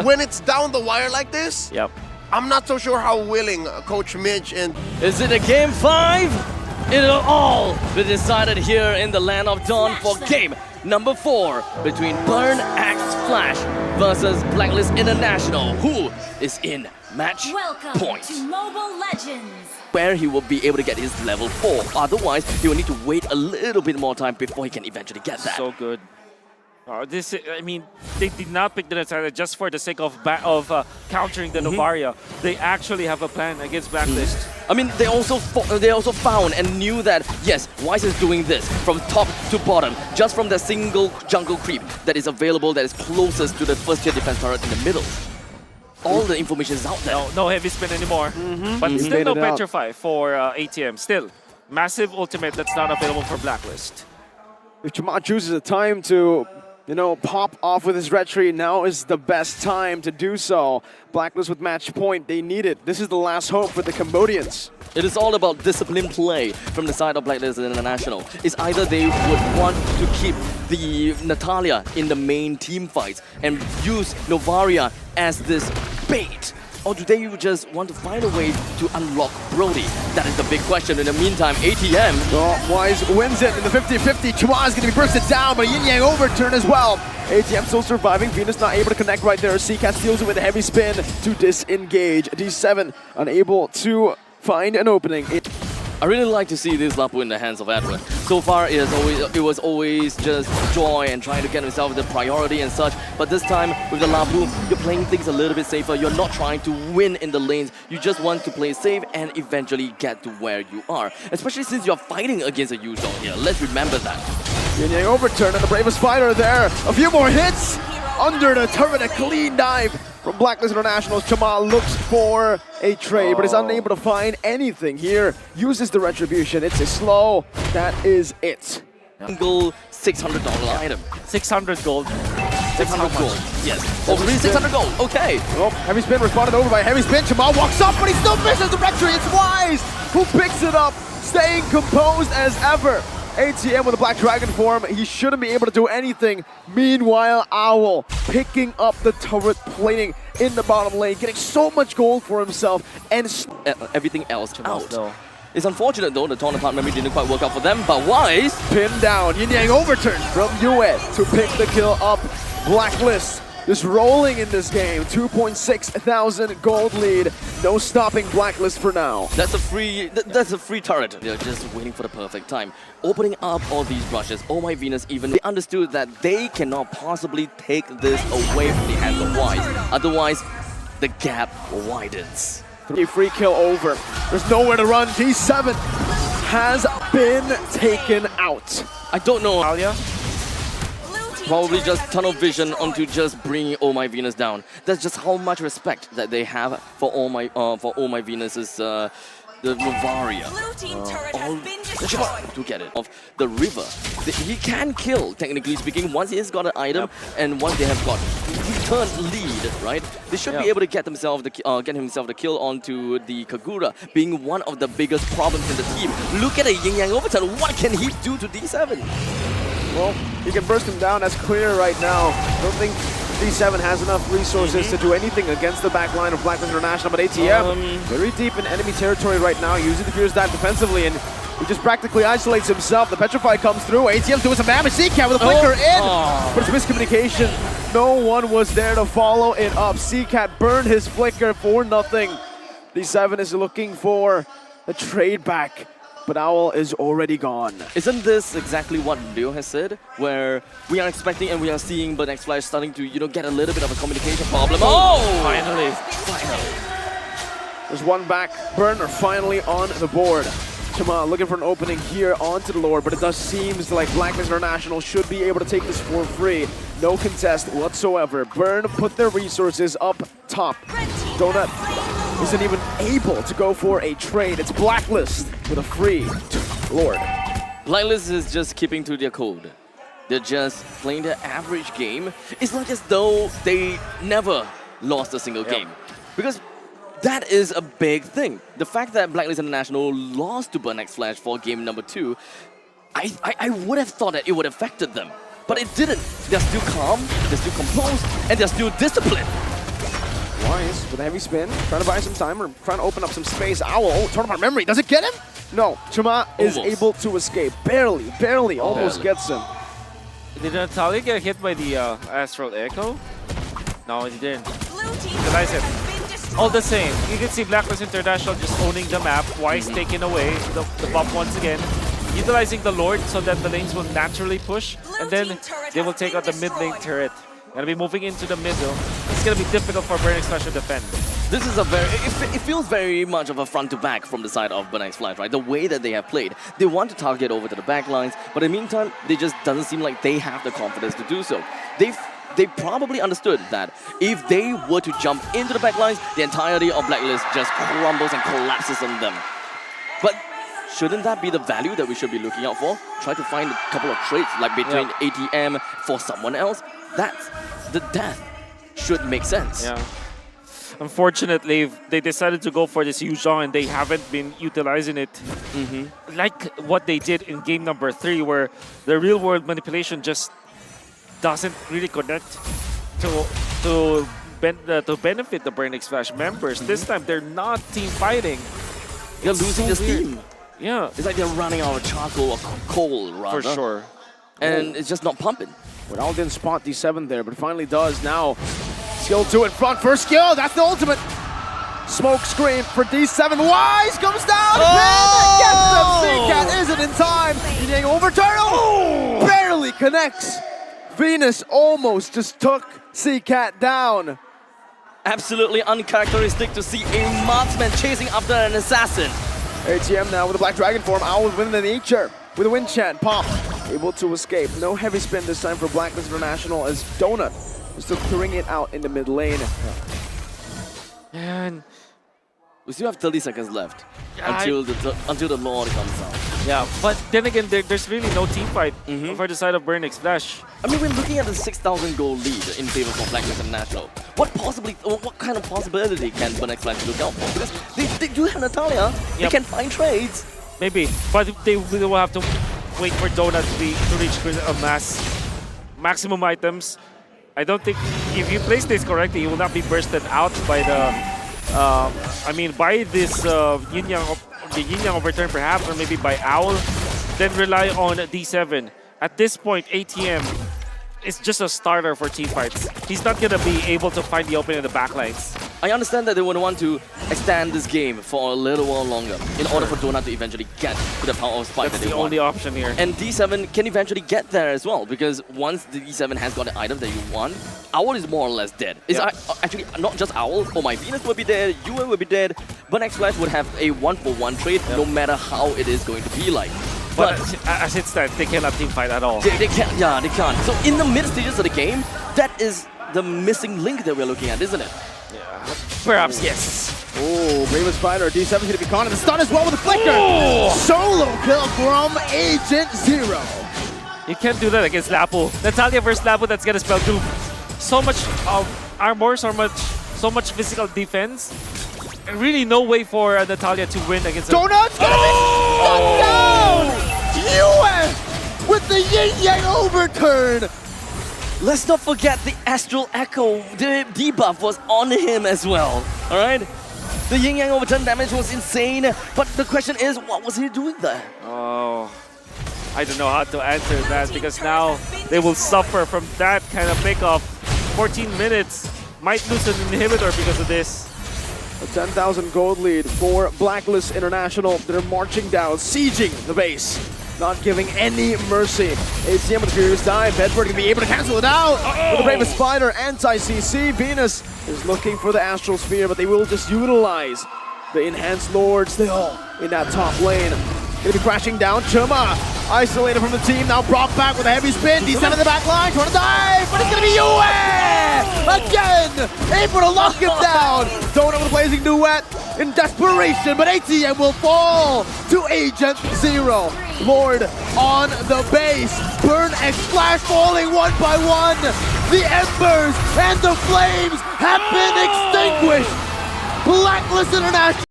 when it's down the wire like this, Yep. I'm not so sure how willing Coach Midge and Is it a game 5? It'll all be decided here in the land of Dawn for game number 4 between Burn X Flash versus Blacklist International. Who is in match Welcome point? to Mobile Legends. Where he will be able to get his level 4. Otherwise, he will need to wait a little bit more time before he can eventually get that. So good. I mean, they did not pick the Natalia just for the sake of countering the Novaria. They actually have a plan against Blacklist. I mean, they also found and knew that, yes, Wise is doing this from top to bottom, just from the single jungle creep that is available, that is closest to the first tier defense turret in the middle. All the information is out there. No heavy spin anymore. But still no Petrify for ATM. Still, massive ultimate that's not available for Blacklist. If Jamal chooses a time to, pop off with his retreat, now is the best time to do so. Blacklist with match point, they need it. This is the last hope for the Cambodians. It is all about disciplined play from the side of Blacklist International. It's either they would want to keep the Natalia in the main team fights and use Novaria as this bait, or do they just want to find a way to unlock Brody? That is the big question. In the meantime, ATM... Well, Wise wins it in the 50-50. Chuma is going to be bursted down, but Yin Yang overturn as well. ATM still surviving. Venus not able to connect right there. Seacat steals it with a heavy spin to disengage. D7 unable to find an opening. I really like to see this Lapu in the hands of Edward. So far, it was always just joy and trying to get himself the priority and such. But this time, with the Lapu, you're playing things a little bit safer. You're not trying to win in the lanes. You just want to play safe and eventually get to where you are. Especially since you're fighting against a Yuzhong here. Let's remember that. Yin Yang overturn and the bravest fighter there. A few more hits under the turret. A clean dive from Blacklist International. Jamal looks for a trade, but is unable to find anything here. Uses the retribution. It's a slow. That is it. Single $600 item. 600 gold. 600 gold. Yes. Oh, really? 600 gold. Okay. Oh, heavy spin responded over by heavy spin. Jamal walks up, but he still misses the retreat. It's Wise who picks it up, staying composed as ever. ATM with a Black Dragon form, he shouldn't be able to do anything. Meanwhile, Owl picking up the turret plating in the bottom lane, getting so much gold for himself and everything else out. It's unfortunate though, the Taunt part maybe didn't quite work out for them, but Wise pinned down. Yin Yang overturned from Yue to pick the kill up. Blacklist just rolling in this game. 2.6 thousand gold lead. No stopping Blacklist for now. That's a free turret. They're just waiting for the perfect time. Opening up all these rushes. Oh my Venus even. They understood that they cannot possibly take this away from the hands of Wise. Otherwise, the gap widens. Free kill over. There's nowhere to run. D7 has been taken out. I don't know. Alia? Probably just tunnel vision onto just bringing Oh My Venus down. That's just how much respect that they have for Oh My Venus's the Novaria. To get it off the river. He can kill, technically speaking, once he has got an item and once they have got return lead, right? They should be able to get himself the kill onto the Kagura, being one of the biggest problems in the team. Look at a Yin Yang overturn. What can he do to D7? Well, he can burst him down. That's clear right now. Don't think D7 has enough resources to do anything against the back line of Blacklist International, but ATM very deep in enemy territory right now, using the Furious Dive defensively, and he just practically isolates himself. The Petrify comes through. ATM doing some damage. Seacat with a flicker in, but it's miscommunication. No one was there to follow it up. Seacat burned his flicker for nothing. D7 is looking for a trade back, but Owl is already gone. Isn't this exactly what Leo has said? Where we are expecting and we are seeing Burn X Flash starting to, get a little bit of a communication problem. Finally. There's one back. Burn are finally on the board. Chama looking for an opening here onto the Lord, but it does seems like Blacklist International should be able to take this for free. No contest whatsoever. Burn put their resources up top. Donut isn't even able to go for a trade. It's Blacklist with a free Lord. Blacklist is just keeping to their code. They're just playing their average game. It's not as though they never lost a single game. Because that is a big thing. The fact that Blacklist International lost to Burn X Flash for game number 2, I would have thought that it would have affected them. but it didn't. They're still calm, they're still composed, and they're still disciplined. Wise with a heavy spin, trying to buy some time or trying to open up some space. Owl, oh, turn apart memory. Does it get him? No, Chuma is able to escape. Barely, almost gets him. Did Natalia get hit by the Astral Echo? No, he didn't. Utilize it. All the same, you can see Blacklist International just owning the map. Wise taking away the buff once again. Utilizing the Lord so that the lanes will naturally push. And then they will take out the mid lane turret. Gonna be moving into the middle. It's gonna be difficult for Burning Splash to defend. This is a it feels very much of a front to back from the side of Burning Splash, right? The way that they have played. They want to target over to the back lines, but in the meantime, they just doesn't seem like they have the confidence to do so. They probably understood that if they were to jump into the back lines, the entirety of Blacklist just crumbles and collapses on them. But shouldn't that be the value that we should be looking out for? Try to find a couple of traits like between ATM for someone else. That's the death should make sense. Yeah. Unfortunately, they decided to go for this Yuzhong and they haven't been utilizing it. Like what they did in game number 3, where the real world manipulation just doesn't really connect to benefit the Burning Splash members. This time, they're not team fighting. They're losing the steam. Yeah. It's like they're running out of charcoal or coal, rather. For sure. And it's just not pumping. Well, Owl didn't spot D7 there, but finally does now. Skill 2 in front, first skill, that's the ultimate. Smoke screen for D7, Wise comes down, gets them, CCAT isn't in time. Eating overturn, barely connects. Venus almost just took CCAT down. Absolutely uncharacteristic to see a marksman chasing after an assassin. ATM now with a Black Dragon form, Owl with the nature, with a wind chant, pop. Able to escape, no heavy spin this time for Blacklist International as Donut is still clearing it out in the mid lane. And we still have 30 seconds left until the Lord comes out. yeah, but then again, there's really no team fight for the side of Burning Splash. I mean, we're looking at a 6,000 goal lead in favor of Blacklist International. What kind of possibility can Burning Splash look out for? Because they do have Natalia, they can find trades. Maybe, but they will have to wait for Donut to reach maximum items. I don't think if you place this correctly, he will not be bursted out by the. By this Yin Yang overturn perhaps, or maybe by Owl. Then rely on D7. At this point, ATM is just a starter for team fights. He's not gonna be able to find the opening in the backlines. I understand that they would want to extend this game for a little while longer in order for Donut to eventually get to the power of spike That's that they the want. only option here. And D7 can eventually get there as well, because once the D7 has got the item that you want, Owl is more or less dead. It's actually not just Owl. Oh, my Venus will be dead, UN will be dead, but Next Flash would have a 1-for-1 trade no matter how it is going to be like. But as it stands, they cannot team fight at all. They can't, yeah, they can't. So in the mid stages of the game, that is the missing link that we're looking at, isn't it? Yeah, perhaps yes. Oh, Bravest Fighter, D7's going to be caught in the stun as well with a flicker. Solo kill from Agent Zero. You can't do that against Lapu. Natalia versus Lapu, that's gonna spell doom. So much armor, so much physical defense. And really no way for Natalia to win against Donut's gonna be shut down! US with the Yin Yang overturn! Let's not forget the Astral Echo. The debuff was on him as well. Alright? The Yin Yang overturn damage was insane, but the question is, what was he doing there? Oh, I don't know how to answer that, because now they will suffer from that kind of pickoff. 14 minutes. Might lose an inhibitor because of this. A 10,000 gold lead for Blacklist International. They're marching down, sieging the base, not giving any mercy. ACM with a furious dive. Bedford can be able to cancel it out. With the Bravest Spider, anti-CC. Venus is looking for the Astral Sphere, but they will just utilize the Enhanced Lord still in that top lane. Gonna be crashing down. Chuma isolated from the team, now brought back with a heavy spin. D7 in the back line, trying to dive, but it's gonna be Yue! Again! Able to lock him down! Donut with a blazing duet in desperation, but ATM will fall to Agent Zero. Lord on the base. Burn X Flash falling one by one. The embers and the flames have been extinguished. Blacklist International.